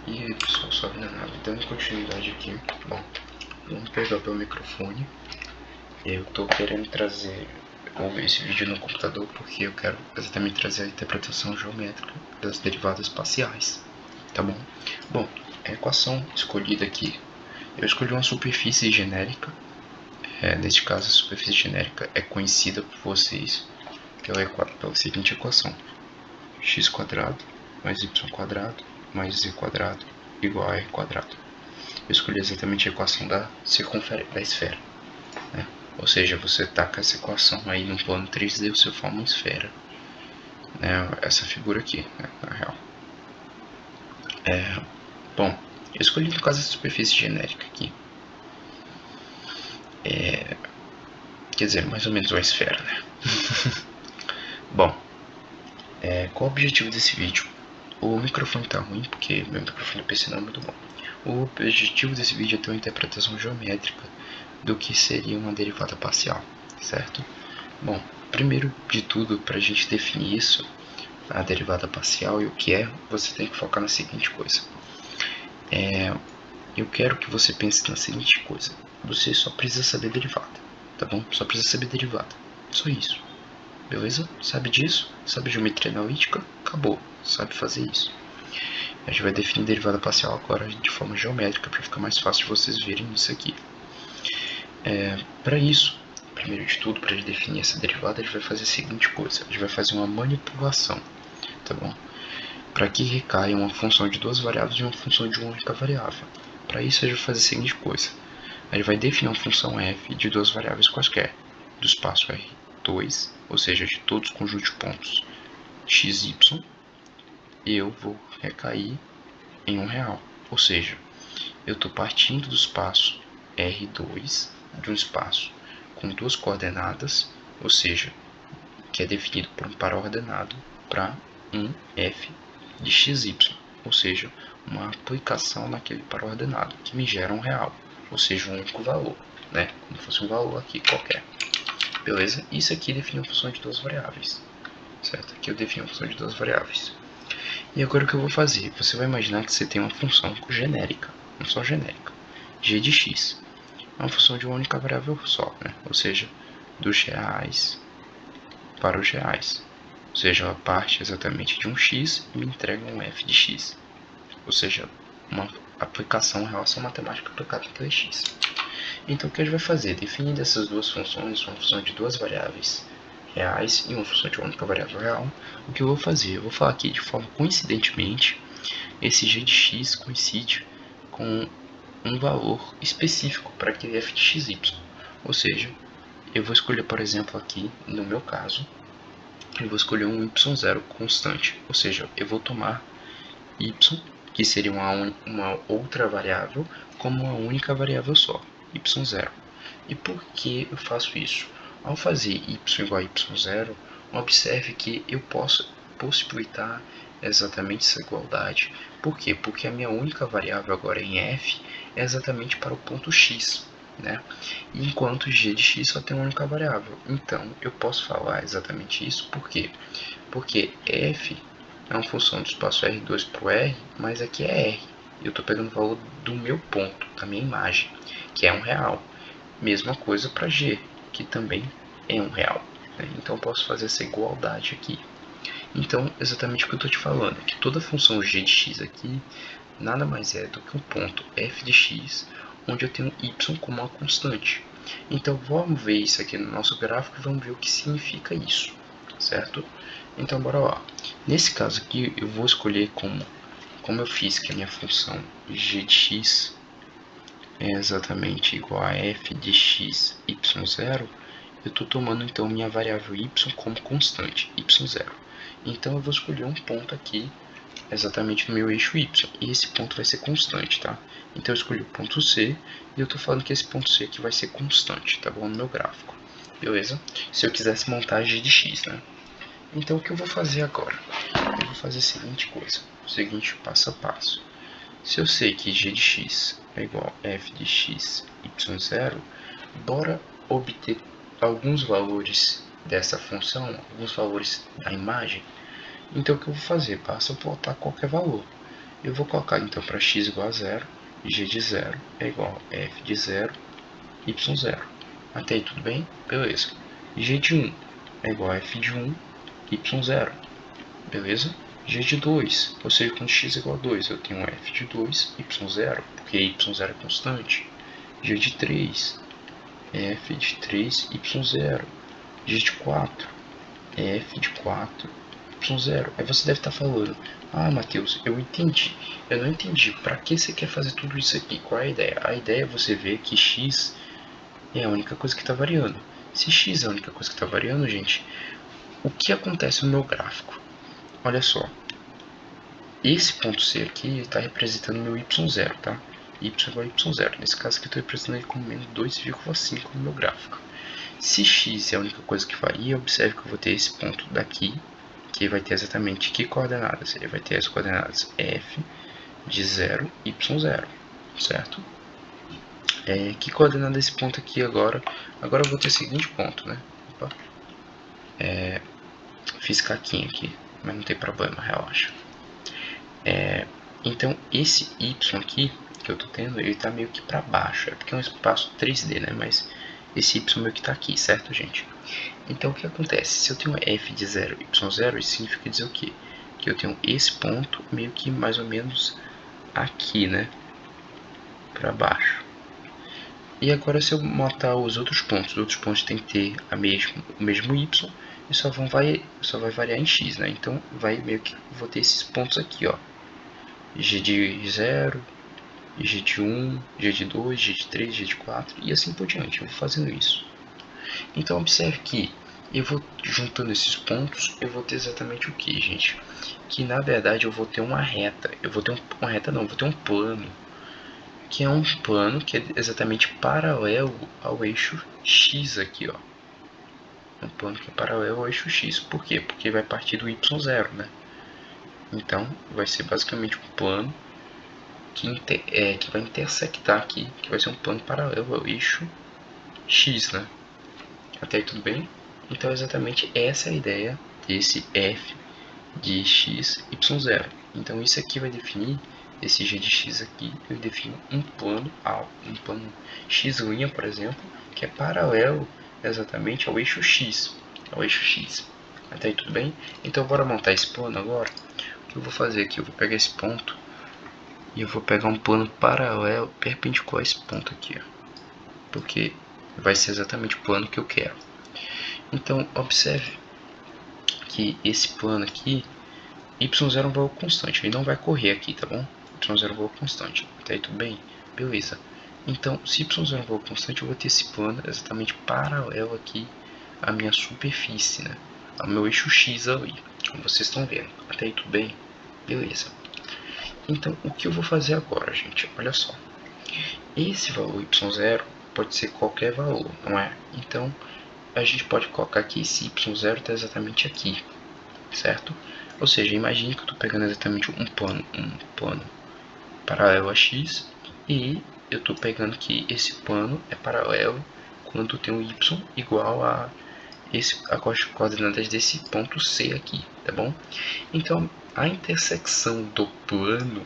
E aí pessoal, salve na nave, dando continuidade aqui. Bom, vamos pegar o meu microfone. Eu tô querendo trazer esse vídeo no computador porque eu quero exatamente trazer a interpretação geométrica das derivadas parciais, tá bom? Bom, a equação escolhida aqui, eu escolhi uma superfície genérica. Neste caso, a superfície genérica é conhecida por vocês pela seguinte equação: x² mais y² mais z² igual a r². Eu escolhi exatamente a equação da esfera, né? Ou seja, você taca essa equação aí no plano 3D, você forma uma esfera, né? Essa figura aqui, né? Na real. Bom, eu escolhi no caso a superfície genérica aqui. Quer dizer, mais ou menos uma esfera, né? Bom, qual o objetivo desse vídeo? O microfone tá ruim porque meu microfone do PC não é muito bom. O objetivo desse vídeo é ter uma interpretação geométrica do que seria uma derivada parcial, certo? Bom, primeiro de tudo, para a gente definir isso, a derivada parcial e o que é, você tem que focar na seguinte coisa. Eu quero que você pense na seguinte coisa: você só precisa saber derivada, tá bom? Só precisa saber derivada, só isso. Beleza? Sabe disso? Sabe geometria analítica? Acabou. Sabe fazer isso. A gente vai definir derivada parcial agora de forma geométrica para ficar mais fácil de vocês verem isso aqui. Para isso, primeiro de tudo, para definir essa derivada, a gente vai fazer a seguinte coisa: a gente vai fazer uma manipulação, tá bom? Para que recaia uma função de duas variáveis e uma função de uma única variável. Para isso, a gente vai fazer a seguinte coisa: a gente vai definir uma função f de duas variáveis quaisquer, do espaço R2, ou seja, de todos os conjuntos de pontos x, y, e eu vou recair em um real. Ou seja, eu estou partindo do espaço R2, de um espaço com duas coordenadas, ou seja, que é definido por um par ordenado, para um f de xy, ou seja, uma aplicação naquele par ordenado, que me gera um real, ou seja, um único valor, né? Como fosse um valor aqui qualquer. Beleza? Isso aqui define uma função de duas variáveis, certo? Aqui eu defino uma função de duas variáveis. E agora o que eu vou fazer? Você vai imaginar que você tem uma função genérica, g de x. É uma função de uma única variável só, né? Ou seja, dos reais para os reais. Ou seja, ela parte exatamente de um x e me entrega um f de x. Ou seja, uma aplicação, uma relação matemática aplicada naquele x. Então o que a gente vai fazer? Definindo essas duas funções, uma função de duas variáveis reais e uma função de uma única variável real, o que eu vou fazer? Eu vou falar aqui de forma coincidentemente, esse g de x coincide com um valor específico para aquele f de xy. Ou seja, eu vou escolher, por exemplo, aqui, no meu caso, eu vou escolher um y0 constante. Ou seja, eu vou tomar y, que seria uma outra variável, como uma única variável só, y0. E por que eu faço isso? Ao fazer y igual a y0, observe que eu posso possibilitar exatamente essa igualdade. Por quê? Porque a minha única variável agora em f é exatamente para o ponto x, né? Enquanto g de x só tem uma única variável. Então, eu posso falar exatamente isso. Por quê? Porque f é uma função do espaço R2 para o R, mas aqui é R. Eu estou pegando o valor do meu ponto, da minha imagem, que é um real. Mesma coisa para G, que também é um real, né? Então eu posso fazer essa igualdade aqui. Então, exatamente o que eu estou te falando é que toda função g de x aqui nada mais é do que um ponto f de x, onde eu tenho y como uma constante. Então vamos ver isso aqui no nosso gráfico e vamos ver o que significa isso, certo? Então bora lá. Nesse caso aqui eu vou escolher como eu fiz que a minha função g de x é exatamente igual a f de x y0, eu estou tomando então minha variável y como constante, y0. Então eu vou escolher um ponto aqui, exatamente no meu eixo y, e esse ponto vai ser constante, tá? Então eu escolhi o ponto C, e eu estou falando que esse ponto C aqui vai ser constante, tá bom? No meu gráfico, beleza? Se eu quisesse montar g de x, né? Então o que eu vou fazer agora? Eu vou fazer a seguinte coisa, o seguinte passo a passo. Se eu sei que g de x é igual a f de x y0, bora obter alguns valores dessa função, alguns valores da imagem. Então o que eu vou fazer? Basta eu botar qualquer valor. Eu vou colocar então para x igual a 0, g de 0 é igual a f de 0, y 0. Até aí tudo bem? Beleza. G de 1 é igual a f de 1, y 0. Beleza? G de 2, ou seja, quando x é igual a 2, eu tenho f de 2, y 0, porque y 0 é constante. G de 3, f de 3, y 0. G de 4, f de 4, y 0. Aí você deve estar falando, ah, Matheus, eu entendi. Eu não entendi, para que você quer fazer tudo isso aqui? Qual é a ideia? A ideia é você ver que x é a única coisa que está variando. Se x é a única coisa que está variando, gente, o que acontece no meu gráfico? Olha só, esse ponto C aqui está representando meu y0, tá? Y igual a y0. Nesse caso aqui eu estou representando ele como menos 2,5 no meu gráfico. Se x é a única coisa que varia, observe que eu vou ter esse ponto daqui, que vai ter exatamente que coordenadas? Ele vai ter as coordenadas f de 0, y0, certo? Que coordenada esse ponto aqui agora? Agora eu vou ter o seguinte ponto, né? Opa. Fiz caquinha aqui, mas não tem problema, relaxa. Então esse y aqui que eu tô tendo, ele tá meio que para baixo, é porque é um espaço 3D, né? Mas esse y meio que tá aqui, certo, gente? Então o que acontece? Se eu tenho f de 0, y0, isso significa dizer o quê? Que eu tenho esse ponto meio que mais ou menos aqui, né? Para baixo. E agora se eu matar os outros pontos tem que ter o mesmo y e só vai variar em x, né? Então meio que vou ter esses pontos aqui, ó. G de 0, G de 1, G de 2, G de 3, G de 4 e assim por diante. Eu vou fazendo isso. Então observe que eu vou juntando esses pontos, eu vou ter exatamente o que, gente? Que na verdade eu vou ter uma reta. Eu vou ter uma reta não, eu vou ter um plano. Que é um plano que é exatamente paralelo ao eixo X aqui, ó. Um plano que é paralelo ao eixo X. Por quê? Porque vai partir do Y0, né? Então, vai ser basicamente um plano que vai intersectar aqui, que vai ser um plano paralelo ao eixo X, né? Até aí tudo bem? Então, exatamente essa é a ideia desse f de x, y0. Então, isso aqui vai definir, esse g de x aqui, eu defino um plano x', por exemplo, que é paralelo exatamente ao eixo x. Até aí tudo bem? Então, bora montar esse plano agora. O que eu vou fazer aqui? Eu vou pegar esse ponto e eu vou pegar um plano paralelo, perpendicular a esse ponto aqui, ó, porque vai ser exatamente o plano que eu quero. Então, observe que esse plano aqui, y0 é um valor constante, ele não vai correr aqui, tá bom? Y0 é um valor constante, até aí tudo bem? Beleza. Então, se y0 é um valor constante, eu vou ter esse plano exatamente paralelo aqui à minha superfície, né? Ao meu eixo x ali, como vocês estão vendo. Até aí tudo bem? Beleza. Então, o que eu vou fazer agora, gente? Olha só. Esse valor y0 pode ser qualquer valor, não é? Então, a gente pode colocar que esse y0 está exatamente aqui, certo? Ou seja, imagine que eu estou pegando exatamente um plano paralelo a x e eu estou pegando que esse plano é paralelo quando tem um y igual a as coordenadas desse ponto C aqui, tá bom? Então, a intersecção do plano,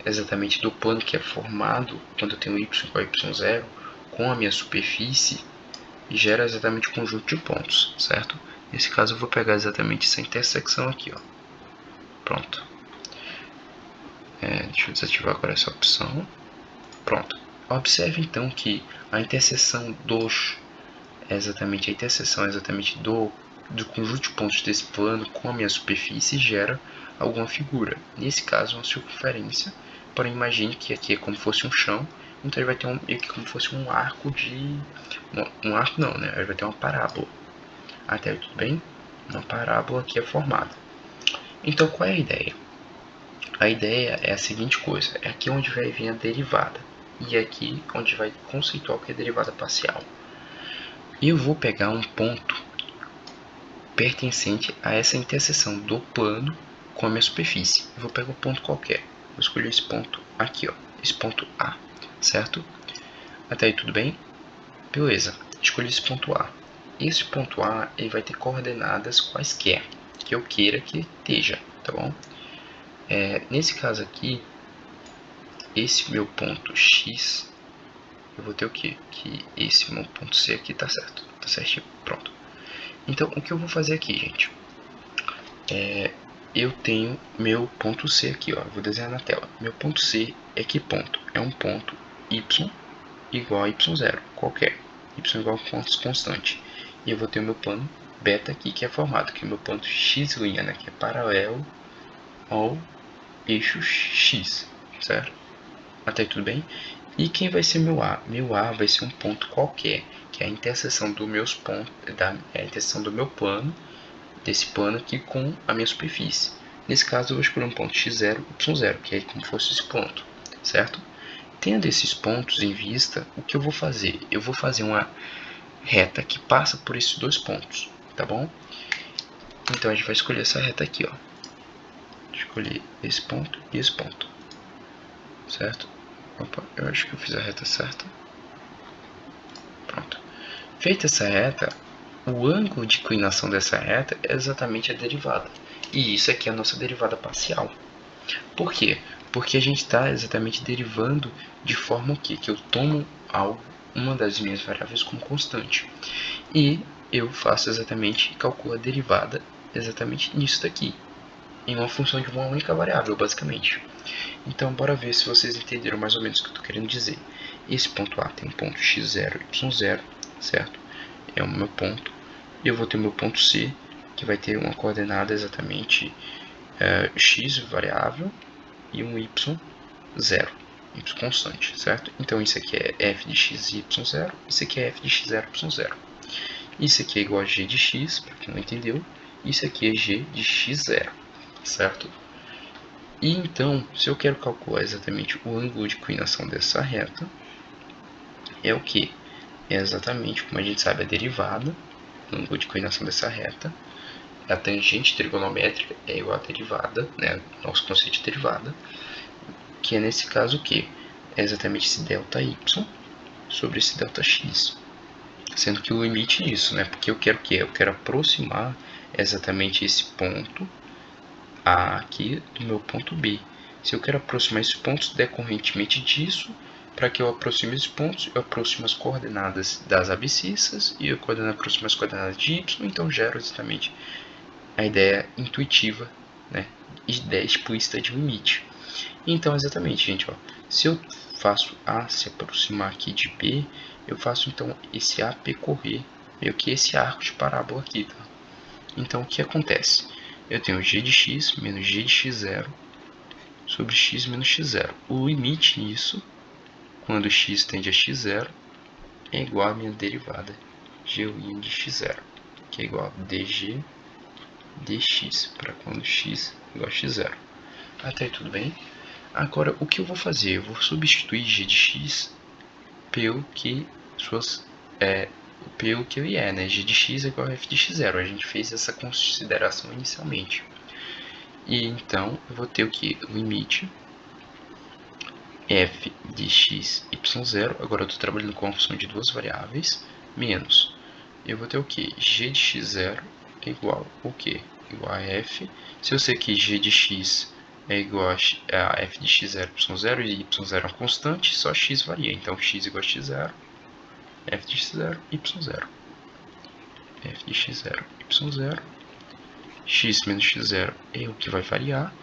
exatamente do plano que é formado quando eu tenho y igual a y0 com a minha superfície, gera exatamente o conjunto de pontos, certo? Nesse caso eu vou pegar exatamente essa intersecção aqui, ó. Pronto. Deixa eu desativar agora essa opção. Pronto. Observe então que a interseção do conjunto de pontos desse plano com a minha superfície gera alguma figura. Nesse caso, uma circunferência. Porém, imagine que aqui é como se fosse um chão. Então ele vai ter meio que como se fosse um arco de... Um arco não, né? Ele vai ter uma parábola. Até aí tudo bem? Uma parábola que é formada. Então qual é a ideia? A ideia é a seguinte coisa. É aqui onde vai vir a derivada. E é aqui onde vai conceituar o que é derivada parcial. Eu vou pegar um ponto pertencente a essa interseção do plano com a minha superfície. Eu vou pegar um ponto qualquer. Vou escolher esse ponto aqui, ó. Esse ponto A, certo? Até aí tudo bem? Beleza. Escolhi esse ponto A. Esse ponto A ele vai ter coordenadas quaisquer que eu queira que esteja, tá bom? Nesse caso aqui, esse meu ponto x, eu vou ter o quê? Que esse meu ponto c aqui tá certo, tá certinho, pronto. Então, o que eu vou fazer aqui, gente, eu tenho meu ponto C aqui, ó, eu vou desenhar na tela. Meu ponto C é que ponto? É um ponto y igual a y0, qualquer, y igual a pontos constante. E eu vou ter o meu plano beta aqui, que é formado, que é o meu ponto x', né, que é paralelo ao eixo x, certo? Até aí tudo bem? E quem vai ser meu A? Meu A vai ser um ponto qualquer, que é a interseção dos meus pontos, a interseção do meu plano, desse plano aqui com a minha superfície. Nesse caso eu vou escolher um ponto x0, y0, que é como se fosse esse ponto, certo? Tendo esses pontos em vista, o que eu vou fazer? Eu vou fazer uma reta que passa por esses dois pontos, tá bom? Então a gente vai escolher essa reta aqui, ó. Escolher esse ponto e esse ponto, certo? Opa, eu acho que eu fiz a reta certa. Pronto. Feita essa reta, o ângulo de inclinação dessa reta é exatamente a derivada. E isso aqui é a nossa derivada parcial. Por quê? Porque a gente está exatamente derivando de forma o quê? Que eu tomo uma das minhas variáveis como constante. E eu faço exatamente, calculo a derivada exatamente nisso daqui. Em uma função de uma única variável, basicamente. Então, bora ver se vocês entenderam mais ou menos o que eu estou querendo dizer. Esse ponto A tem um ponto x0, y0, certo? É o meu ponto. E eu vou ter o meu ponto C, que vai ter uma coordenada exatamente x variável e um y0, y constante, certo? Então isso aqui é f de x e y0, isso aqui é f de x0, y0. Isso aqui é igual a g de x, para quem não entendeu, isso aqui é g de x0, certo? E então, se eu quero calcular exatamente o ângulo de inclinação dessa reta, é o que? É exatamente, como a gente sabe, a derivada, o ângulo de inclinação dessa reta, a tangente trigonométrica é igual à derivada, né? Nosso conceito de derivada, que é nesse caso o que? É exatamente esse ΔY sobre esse ΔX. Sendo que o limite disso, né? Porque eu quero o quê? Eu quero aproximar exatamente esse ponto A aqui do meu ponto B. Se eu quero aproximar esses pontos decorrentemente disso, para que eu aproxime esses pontos, eu aproximo as coordenadas das abscissas e eu aproximo as coordenadas de y, então gero exatamente a ideia intuitiva, né? Ideia explícita de limite. Então, exatamente, gente, ó, se eu faço A se aproximar aqui de B, eu faço então esse A percorrer meio que esse arco de parábola aqui, tá? Então, o que acontece? Eu tenho g de x menos g de x0 sobre x menos x0. O limite nisso, quando x tende a x0, é igual à minha derivada g' de x0, que é igual a dg dx, para quando x é igual a x0. Até aí tudo bem? Agora, o que eu vou fazer? Eu vou substituir g de x pelo que ele é, né? G de x é igual a f de x0. A gente fez essa consideração inicialmente. E então, eu vou ter o que? Limite f de x, y0. Agora eu estou trabalhando com a função de duas variáveis, menos. Eu vou ter o que? G de x0 é igual o que? Igual a f. Se eu sei que g de x é igual a f de x0, y0, e y0 é uma constante, só x varia. Então, x igual a x0, f de x0, y0. f de x0, y0. X menos x0 é o que vai variar.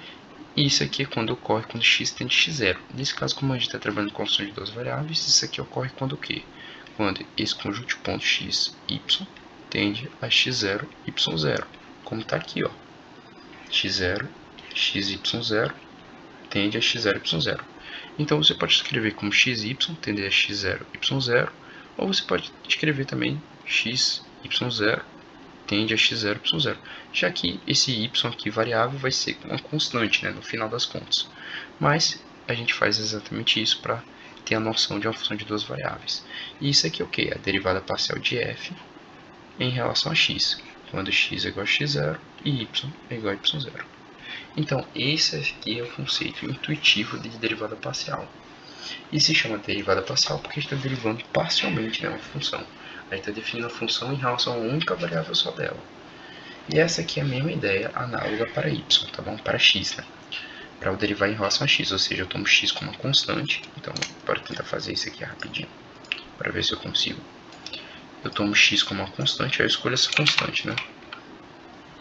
E isso aqui é quando ocorre quando x tende a x0. Nesse caso, como a gente está trabalhando com a função de duas variáveis, isso aqui ocorre quando o quê? Quando esse conjunto de pontos x, y tende a x0, y0. Como está aqui, ó. x0, x, y0 tende a x0, y0. Então, você pode escrever como xy tende a x0, y0. Ou você pode escrever também x, y0 tende a x0, y0, já que esse y aqui variável vai ser uma constante, né, no final das contas. Mas a gente faz exatamente isso para ter a noção de uma função de duas variáveis. E isso aqui é o que? A derivada parcial de f em relação a x, quando x é igual a x0 e y é igual a y0. Então, esse aqui é o conceito intuitivo de derivada parcial. E se chama derivada parcial porque a gente está derivando parcialmente, né, uma função. A gente está definindo a função em relação a uma única variável só dela. E essa aqui é a mesma ideia análoga para y, tá bom? Para x, né? para eu derivar em relação a x, ou seja, eu tomo x como uma constante. Então, bora tentar fazer isso aqui rapidinho, para ver se eu consigo. Eu tomo x como uma constante, aí eu escolho essa constante, né?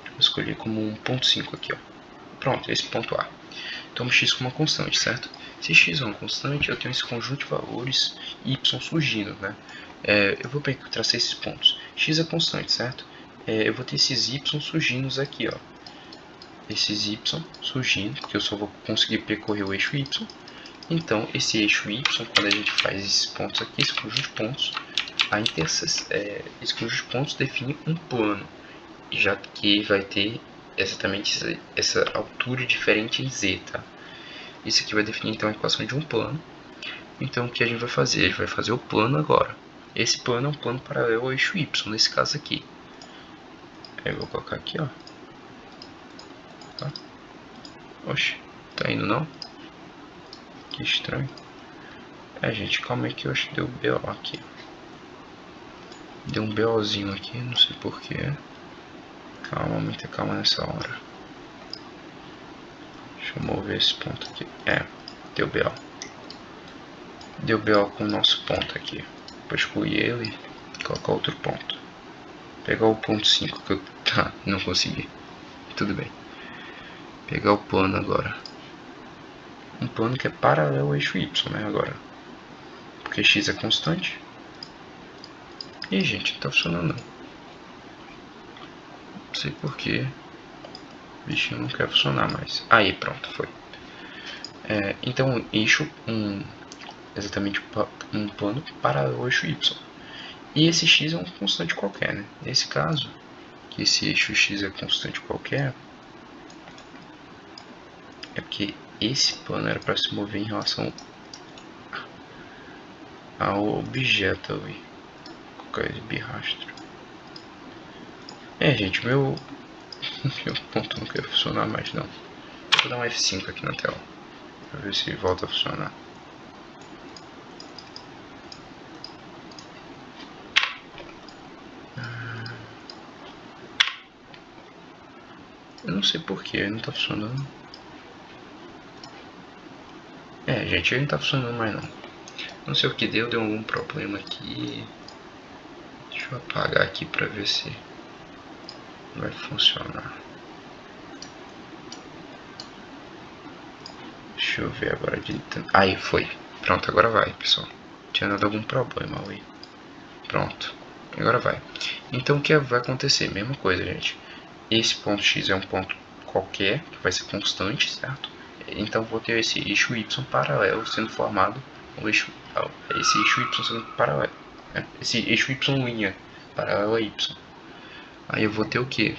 Eu escolhi como 1.5 aqui, ó. Pronto, esse ponto A. Tomo x como uma constante, certo? Se x é uma constante, eu tenho esse conjunto de valores y surgindo, né? Eu vou traçar esses pontos. X é constante, certo? Eu vou ter esses y surgindo aqui, ó. Esses y surgindo, porque eu só vou conseguir percorrer o eixo y. Então, esse eixo y, quando a gente faz esses pontos aqui, esse conjunto de pontos, esse conjunto de pontos define um plano, já que vai ter exatamente essa altura diferente em z, tá? Isso aqui vai definir então a equação de um plano. Então o que a gente vai fazer? A gente vai fazer o plano agora. Esse plano é um plano paralelo ao eixo y, nesse caso aqui. Aí eu vou colocar aqui, ó. Tá? Oxe, tá indo não? Que estranho. Gente, calma aí que eu acho que deu BO aqui. Deu um BOzinho aqui, não sei porquê. Calma, muita calma nessa hora. Deixa eu mover esse ponto aqui. Deu BO. Deu BO com o nosso ponto aqui. Vou excluir ele e colocar outro ponto. Pegar o ponto 5 que eu... Tá, não consegui. Tudo bem. Pegar o plano agora. Um plano que é paralelo ao eixo y, né, agora. Porque x é constante. Ih, gente, não tá funcionando não. Não sei porquê. O bichinho não quer funcionar mais. Aí, pronto, foi. Então, eixo, exatamente um plano paralelo ao eixo y. E esse x é um constante qualquer, né? Nesse caso, que esse eixo x é constante qualquer, é porque esse plano era para se mover em relação ao objeto ali. Vou colocar ele birrastro. Gente, meu ponto não quer funcionar mais não. Vou dar um F5 aqui na tela, para ver se volta a funcionar. Eu não sei porquê, não tá funcionando. Gente, ele não tá funcionando mais não. Não sei o que deu algum problema aqui. Deixa eu apagar aqui pra ver se vai funcionar. Deixa eu ver agora. Aí, foi. Pronto, agora vai, pessoal. Tinha dado algum problema ali. Pronto, agora vai. Então o que vai acontecer? Mesma coisa, gente. Esse ponto x é um ponto qualquer, que vai ser constante, certo? Então vou ter esse eixo y paralelo sendo formado ao eixo, esse eixo y sendo paralelo, né? Esse eixo y linha paralelo a y. Aí eu vou ter o que?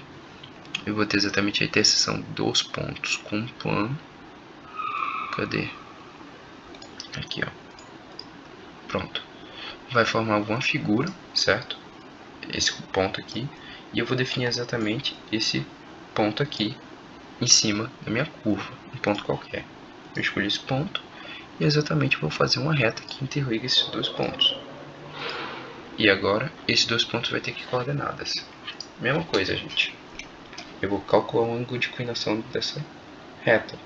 Eu vou ter exatamente a interseção dos pontos com um plano. Cadê? Aqui, ó. Pronto. Vai formar uma figura, certo? Esse ponto aqui. E eu vou definir exatamente esse ponto aqui em cima da minha curva, um ponto qualquer. Eu escolhi esse ponto e exatamente vou fazer uma reta que interliga esses dois pontos. E agora, esses dois pontos vai ter que coordenadas. Mesma coisa, gente. Eu vou calcular o ângulo de inclinação dessa reta.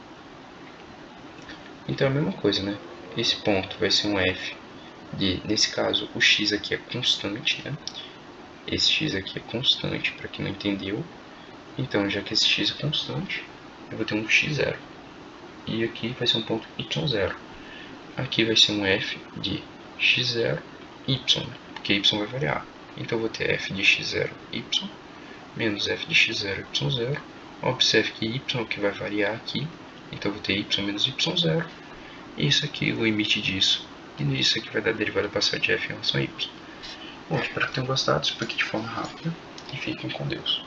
Então é a mesma coisa, né? Esse ponto vai ser um f de, nesse caso, o x aqui é constante, né? Esse x aqui é constante, para quem não entendeu. Então, já que esse x é constante, eu vou ter um x0. E aqui vai ser um ponto y0. Aqui vai ser um f de x0, y, porque y vai variar. Então, eu vou ter f de x0, y, menos f de x0, y0. Observe que y é o que vai variar aqui. Então, eu vou ter y menos y0. E isso aqui, o limite disso. E isso aqui vai dar a derivada parcial de f em relação a y. Bom, espero que tenham gostado. Isso foi aqui de forma rápida. E fiquem com Deus.